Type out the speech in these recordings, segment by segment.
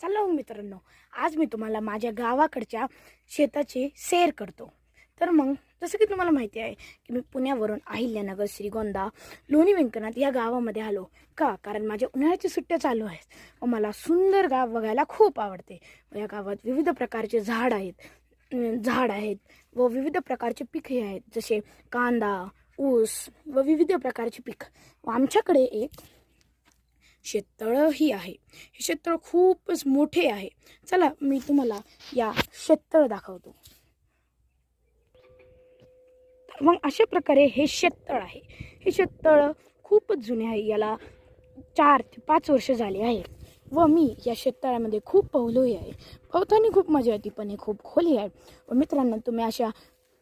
चला मग मित्रांनो, आज मी तुम्हाला माझ्या गावाकडच्या शेताची सैर करतो। तर मग जसं की तुम्हाला माहिती आहे की मी पुण्यावरून अहिल्यानगर, श्रीगोंदा, लोणी व्यंकनाथ या गावामध्ये आलो का, कारण माझ्या उन्हाळ्याच्या सुट्ट्या चालू आहेत व मला सुंदर गाव बघायला खूप आवडते। या गावात विविध प्रकारचे झाड आहेत व विविध प्रकारचे पिके आहेत, जसे कांदा, ऊस व विविध प्रकारचे पीक। व आमच्याकडे एक शेततळही आहे। हे शेततळ खूपच मोठे आहे। चला मी तुम्हाला या शेततळ दाखवतो। मग अशा प्रकारे हे शेततळ आहे। हे शेततळ खूपच जुने आहे, याला 4 ते 5 वर्ष झाले आहे व मी या शेततळ्यामध्ये खूप पोहलोही आहे। पोहताना खूप मजा येते, पण हे खूप खोली आहे व मित्रांनो, तुम्ही अशा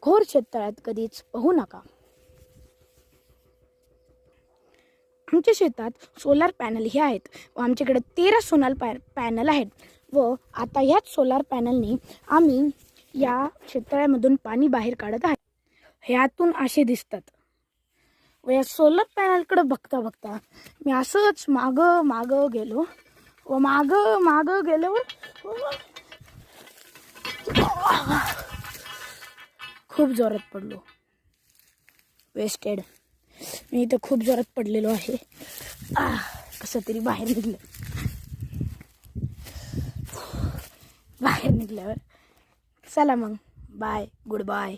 घोर शेततळ्यात कधीच पोहू नका। आमच्या शेतात सोलार पॅनल हे आहेत व आमच्याकडे 13 सोलार पॅनल आहेत व आता ह्याच सोलार पॅनलनी आम्ही या शेततळ्यामधून पाणी बाहेर काढत आहे। ह्यातून असे दिसतात व या सोलार पॅनलकडे बघता बघता मी असंच माग गेलो व माग गेलो खूप जोरात पडलो। वेस्टेड, मी इथं खूप जोरात पडलेलो आहे। कसं तरी बाहेर निघल्यावर चला मग, बाय, गुड बाय।